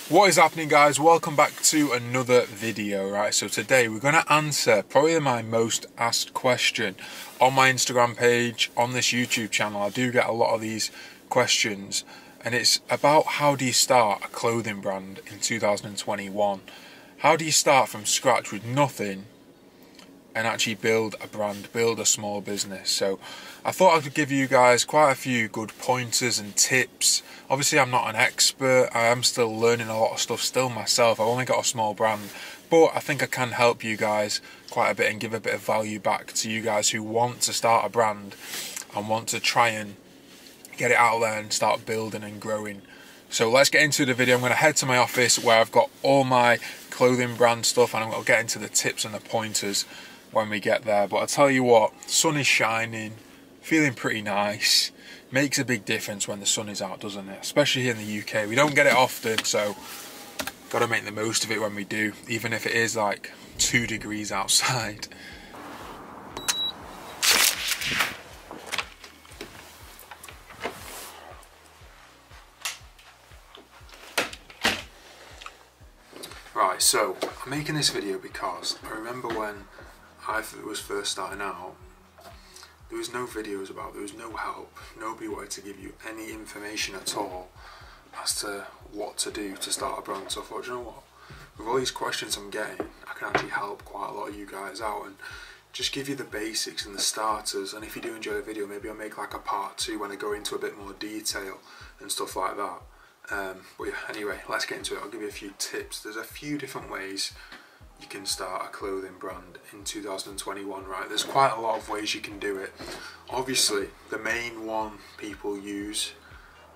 What is happening, guys? Welcome back to another video. Right, so today we're going to answer probably my most asked question on my Instagram page, on this YouTube channel. I do get a lot of these questions, and it's about how do you start a clothing brand in 2021? How do you start from scratch with nothing and actually build a brand, build a small business? So I thought I could give you guys quite a few good pointers and tips. Obviously I'm not an expert, I am still learning a lot of stuff still myself. I've only got a small brand, but I think I can help you guys quite a bit and give a bit of value back to you guys who want to start a brand and want to try and get it out there and start building and growing. So let's get into the video. I'm going to head to my office where I've got all my clothing brand stuff, and I'm going to get into the tips and the pointers when we get there. But I'll tell you what, sun is shining, feeling pretty nice. Makes a big difference when the sun is out, doesn't it? Especially here in the UK. We don't get it often, so got to make the most of it when we do, even if it is like 2 degrees outside. Right, so I'm making this video because I remember when I was first starting out, there was no videos about, there was no help, nobody wanted to give you any information at all as to what to do to start a brand. So I thought, you know what, with all these questions I'm getting, I can actually help quite a lot of you guys out and just give you the basics and the starters. And if you do enjoy the video, maybe I'll make like a part 2 when I go into a bit more detail and stuff like that. But yeah, anyway, let's get into it. I'll give you a few tips. There's a few different ways you can start a clothing brand in 2021, right? There's quite a lot of ways you can do it. Obviously, the main one people use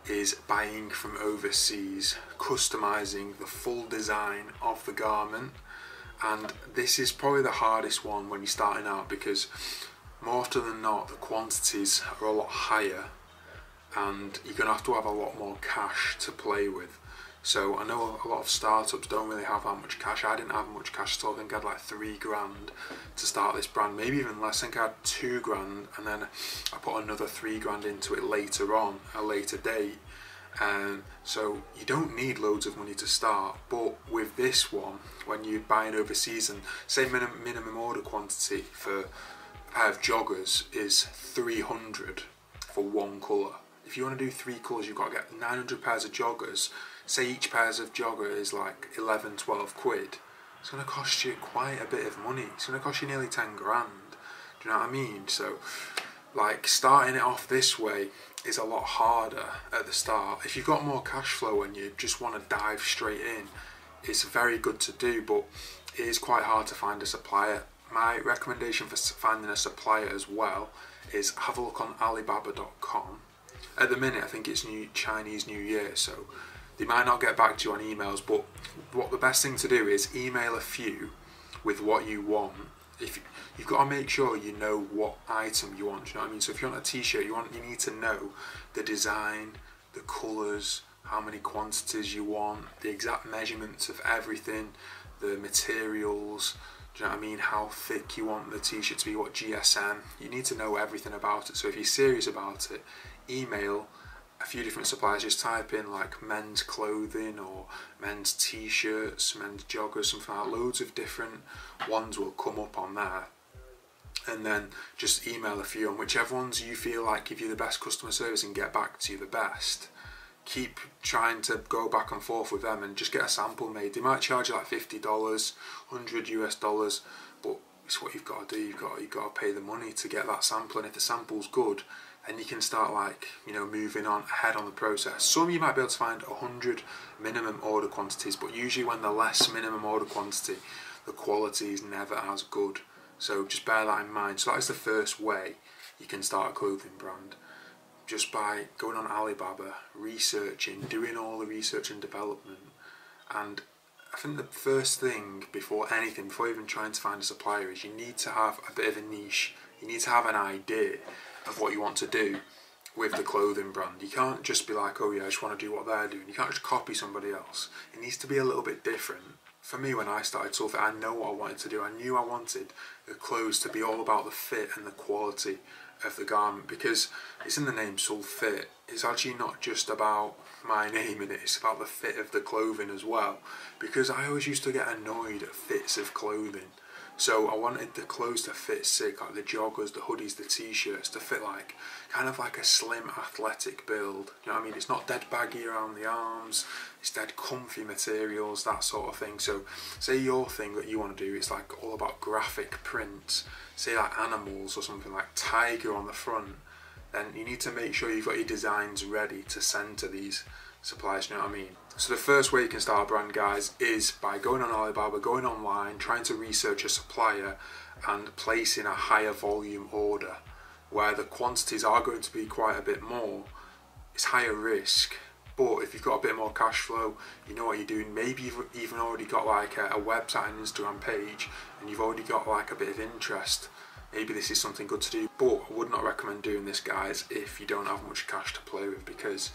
is buying from overseas, customizing the full design of the garment. And this is probably the hardest one when you're starting out, because more often than not, the quantities are a lot higher and you're going to have a lot more cash to play with. So I know a lot of startups don't really have that much cash. I didn't have much cash at all. I think I had like 3 grand to start this brand, maybe even less. I think I had 2 grand, and then I put another 3 grand into it later on, a later date. So you don't need loads of money to start, but with this one, when you're buying overseas, and say minimum order quantity for a pair of joggers is 300 for one colour. If you want to do 3 colours, you've got to get 900 pairs of joggers. Say each pair of jogger is like 11-12 quid. It's going to cost you quite a bit of money. It's going to cost you nearly 10 grand. Do you know what I mean? So, like, starting it off this way is a lot harder at the start. If you've got more cash flow and you just want to dive straight in, it's very good to do, but it is quite hard to find a supplier. My recommendation for finding a supplier as well is have a look on Alibaba.com. At the minute, I think it's Chinese New Year, so they might not get back to you on emails, but what the best thing to do is email a few with what you want. If you've got to make sure you know what item you want, you know what I mean? So if you want a t-shirt, you need to know the design, the colours, how many quantities you want, the exact measurements of everything, the materials, do you know what I mean? How thick you want the t-shirt to be, what GSM. You need to know everything about it. So if you're serious about it, email a few different suppliers. Just type in like men's clothing or men's t-shirts, men's joggers, something like that. Loads of different ones will come up on there, and then just email a few, and whichever ones you feel like give you the best customer service and get back to you the best, keep trying to go back and forth with them and just get a sample made. They might charge you like $50, $100 US, but it's what you've got to do. You've got to pay the money to get that sample, and if the sample's good, and you can start, like, you know, moving on ahead on the process. Some you might be able to find 100 minimum order quantities, but usually when they're less minimum order quantity, the quality is never as good. So just bear that in mind. So that is the first way you can start a clothing brand, just by going on Alibaba, researching, doing all the research and development. And I think the first thing before anything, before even trying to find a supplier, is you need to have a bit of a niche. You need to have an idea of what you want to do with the clothing brand. You can't just be like, oh yeah, I just want to do what they're doing. You can't just copy somebody else. It needs to be a little bit different. For me, when I started Sullivan, I know what I wanted to do. I knew I wanted the clothes to be all about the fit and the quality of the garment, because it's in the name Sulfit. It's actually not just about my name in it, it's about the fit of the clothing as well, because I always used to get annoyed at fits of clothing. So I wanted the clothes to fit sick, like the joggers, the hoodies, the t-shirts, to fit like kind of like a slim athletic build. You know what I mean? It's not dead baggy around the arms, it's dead comfy materials, that sort of thing. So say your thing that you want to do is like all about graphic prints, say like animals or something like tiger on the front, then you need to make sure you've got your designs ready to send to these suppliers, you know what I mean? So the first way you can start a brand, guys, is by going on Alibaba, going online, trying to research a supplier and placing a higher volume order where the quantities are going to be quite a bit more. It's higher risk, but if you've got a bit more cash flow, you know what you're doing. Maybe you've even already got like a website and Instagram page and you've already got like a bit of interest. Maybe this is something good to do, but I would not recommend doing this, guys, if you don't have much cash to play with, because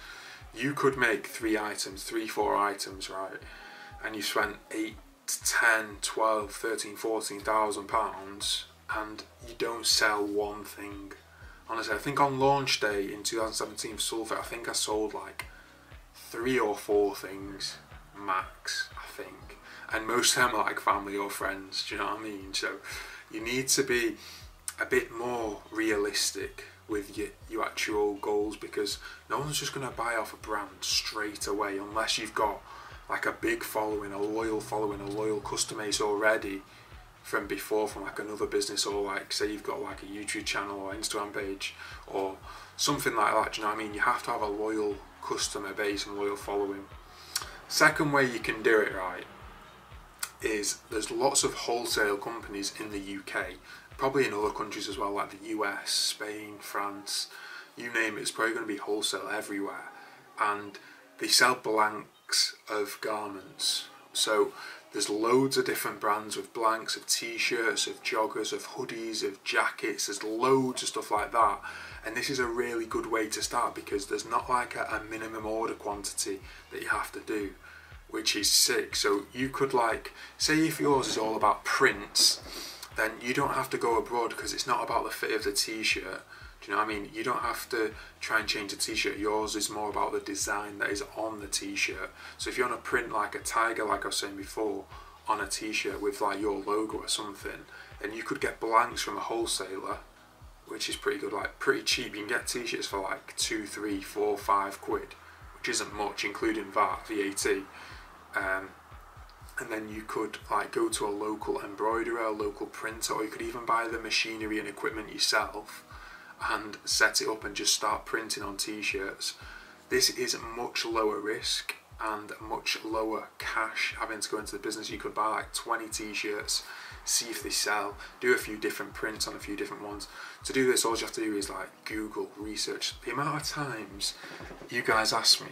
you could make 4 items, right, and you spent 8, 10, 12, 13, 14,000 pounds and you don't sell one thing. Honestly, I think on launch day in 2017 for Sullivan, I think I sold like 3 or 4 things max, I think, and most of them are like family or friends, do you know what I mean? So you need to be a bit more realistic with your actual goals, because no one's just going to buy off a brand straight away unless you've got like a big following, a loyal customer base already from before, from like another business, or like say you've got like a YouTube channel or Instagram page or something like that. Do you know what I mean? You have to have a loyal customer base and loyal following. Second way you can do it, right, is there's lots of wholesale companies in the UK, probably in other countries as well, like the US, Spain, France, you name it, it's probably going to be wholesale everywhere, and they sell blanks of garments. So there's loads of different brands with blanks of t-shirts, of joggers, of hoodies, of jackets. There's loads of stuff like that, and this is a really good way to start, because there's not like a minimum order quantity that you have to do, which is sick. So you could, like, say if yours is all about prints, then you don't have to go abroad, because it's not about the fit of the t-shirt. Do you know what I mean? You don't have to try and change the t-shirt. Yours is more about the design that is on the t-shirt. So if you want to print like a tiger, like I was saying before, on a t-shirt with like your logo or something, then you could get blanks from a wholesaler, which is pretty good, like pretty cheap. You can get t-shirts for like 2, 3, 4, 5 quid, which isn't much, including VAT. And then you could like go to a local embroiderer, a local printer, or you could even buy the machinery and equipment yourself and set it up and just start printing on t-shirts. This is much lower risk and much lower cash having to go into the business. You could buy like 20 t-shirts, see if they sell, do a few different prints on a few different ones. To do this, all you have to do is like Google, research. The amount of times you guys ask me,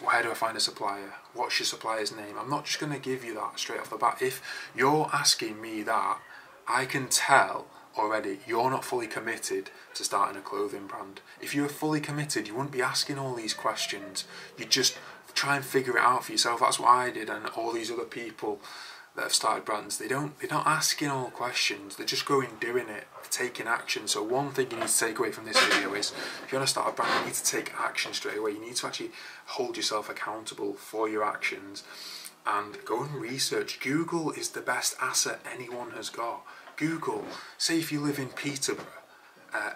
where do I find a supplier? What's your supplier's name? I'm not just going to give you that straight off the bat. If you're asking me that, I can tell already you're not fully committed to starting a clothing brand. If you were fully committed, you wouldn't be asking all these questions. You'd just try and figure it out for yourself. That's what I did, and all these other people that have started brands, they're not asking all questions. They're just going doing it, taking action. So one thing you need to take away from this video is, if you want to start a brand, you need to take action straight away. You need to actually hold yourself accountable for your actions and go and research. Google is the best asset anyone has got. Google, say if you live in Peterborough,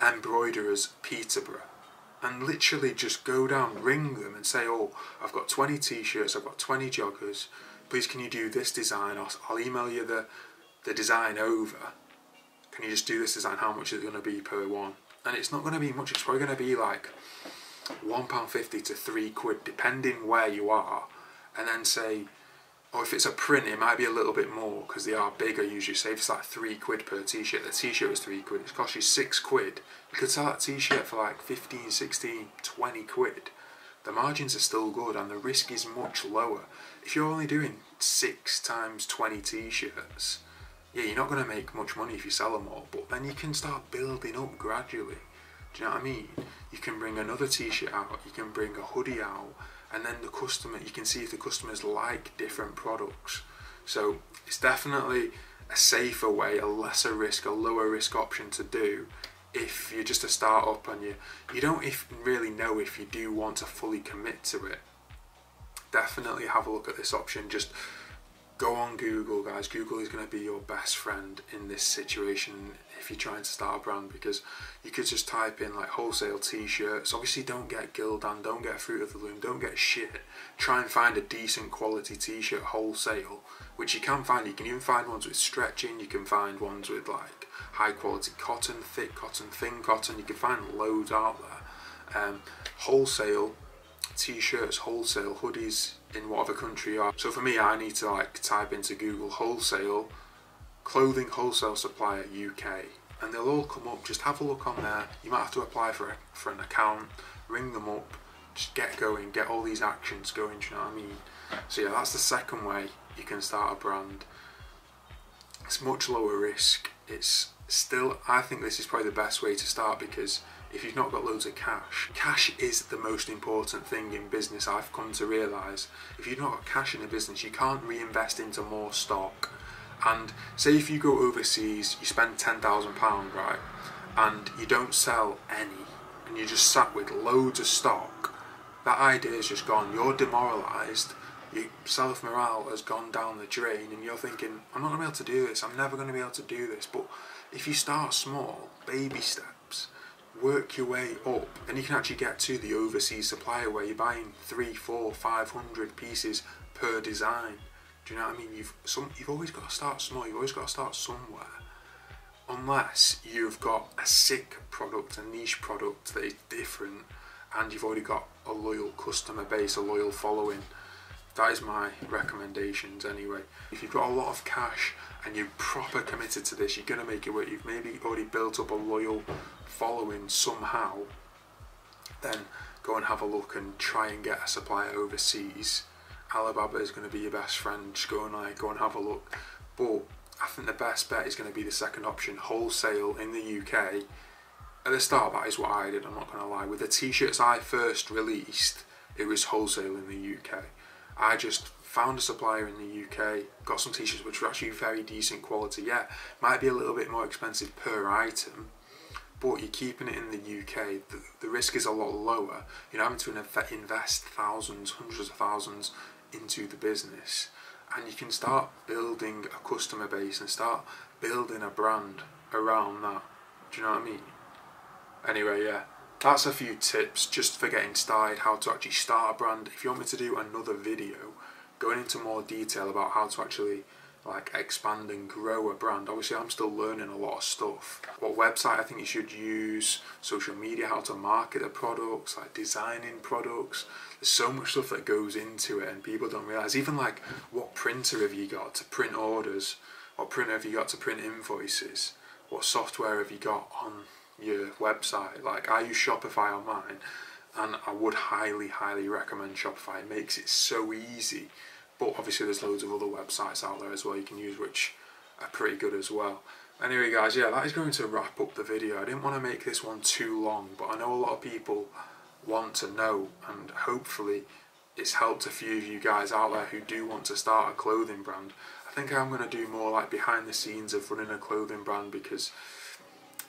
embroiderers Peterborough, and literally just go down, ring them and say, oh, I've got 20 t-shirts, I've got 20 joggers, please can you do this design, or I'll email you the design over, can you just do this design, how much is it going to be per one? And it's not going to be much, it's probably going to be like £1.50 to £3 depending where you are. And then say, or if it's a print, it might be a little bit more because they are bigger usually. Say if it's like £3 per t-shirt, the t-shirt was £3, it costs you £6. You could sell that t-shirt for like 15, 16, 20 quid. The margins are still good and the risk is much lower. If you're only doing 6 times 20 t-shirts, yeah, you're not going to make much money if you sell them all, but then you can start building up gradually. Do you know what I mean? You can bring another t-shirt out, you can bring a hoodie out, and then the customer, you can see if the customers like different products. So it's definitely a safer way, a lesser risk, a lower risk option to do if you're just a start-up and you don't really know if you do want to fully commit to it, definitely have a look at this option. Just go on Google, guys. Google is going to be your best friend in this situation if you're trying to start a brand, because you could just type in like wholesale t-shirts. Obviously don't get Gildan, don't get Fruit of the Loom, don't get shit. Try and find a decent quality t-shirt wholesale, which you can find. You can even find ones with stretching, you can find ones with like high quality cotton, thick cotton, thin cotton. You can find loads out there. Wholesale t-shirts, wholesale hoodies in whatever country you are. So for me, I need to like type into Google wholesale clothing wholesale supplier UK, and they'll all come up. Just have a look on there. You might have to apply for an account, ring them up, just get going, get all these actions going, do you know what I mean? So yeah, that's the second way you can start a brand. It's much lower risk. It's still, I think this is probably the best way to start, because if you've not got loads of cash is the most important thing in business. I've come to realise if you've not got cash in a business, you can't reinvest into more stock. And say if you go overseas, you spend £10,000, right, and you don't sell any, and you just sat with loads of stock, that idea is just gone. You're demoralised. Your self-morale has gone down the drain, and you're thinking, I'm not going to be able to do this, I'm never going to be able to do this. But if you start small, baby steps, work your way up, then you can actually get to the overseas supplier where you're buying 300, 400, 500 pieces per design. Do you know what I mean? You've always got to start small, you've always got to start somewhere. Unless you've got a sick product, a niche product that is different, and you've already got a loyal customer base, a loyal following. That is my recommendations anyway. If you've got a lot of cash and you're proper committed to this, you're going to make it work. You've maybe already built up a loyal following somehow, then go and have a look and try and get a supplier overseas. Alibaba is going to be your best friend. Just go and have a look. But I think the best bet is going to be the second option, wholesale in the UK. At the start, that is what I did, I'm not going to lie. With the t-shirts I first released, it was wholesale in the UK. I just found a supplier in the UK, got some t-shirts which were actually very decent quality. Yeah, might be a little bit more expensive per item, but you're keeping it in the UK, the risk is a lot lower. You're having to invest thousands, hundreds of thousands into the business, and you can start building a customer base and start building a brand around that. Do you know what I mean? Anyway, yeah, that's a few tips just for getting started, how to actually start a brand. If you want me to do another video going into more detail about how to actually like expand and grow a brand, obviously I'm still learning a lot of stuff. What website I think you should use, social media, how to market the products, like designing products. There's so much stuff that goes into it and people don't realise. Even like, what printer have you got to print orders? What printer have you got to print invoices? What software have you got on your website? Like, I use Shopify on mine, and I would highly recommend Shopify. It makes it so easy. But obviously there's loads of other websites out there as well you can use, which are pretty good as well. Anyway guys, yeah, that is going to wrap up the video. I didn't want to make this one too long, but I know a lot of people want to know, and hopefully it's helped a few of you guys out there who do want to start a clothing brand. I think I'm going to do more like behind the scenes of running a clothing brand, because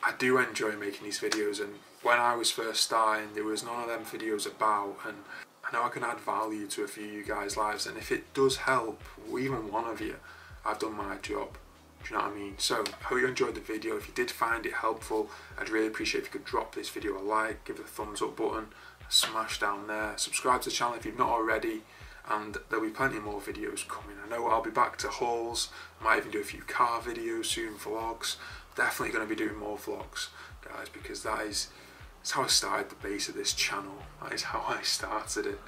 I do enjoy making these videos, and when I was first starting there was none of them videos about, and I know I can add value to a few of you guys' lives, and if it does help even one of you, I've done my job. Do you know what I mean? So I hope you enjoyed the video. If you did find it helpful, I'd really appreciate if you could drop this video a like, give it a thumbs up button, smash down there, subscribe to the channel if you've not already, and there'll be plenty more videos coming. I know I'll be back to hauls, I might even do a few car videos soon, vlogs. Definitely going to be doing more vlogs, guys, because that's how I started the base of this channel. That is how I started it.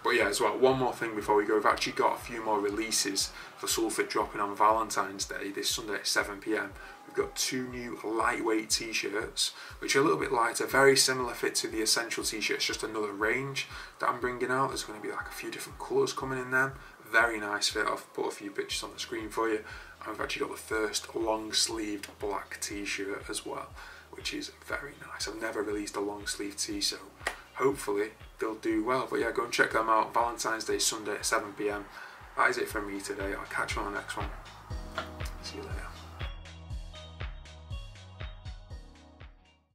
But yeah, as well, one more thing before we go. We've actually got a few more releases for Sullivan dropping on Valentine's Day, this Sunday at 7 PM. We've got 2 new lightweight t-shirts, which are a little bit lighter, very similar fit to the Essential t-shirts, just another range that I'm bringing out. There's going to be like a few different colours coming in them. Very nice fit. I've put a few pictures on the screen for you. And we've actually got the first long-sleeved black t-shirt as well, which is very nice. I've never released a long-sleeved tee, so hopefully they'll do well. But yeah, go and check them out. Valentine's Day Sunday at 7 PM. That is it from me today. I'll catch you on the next one.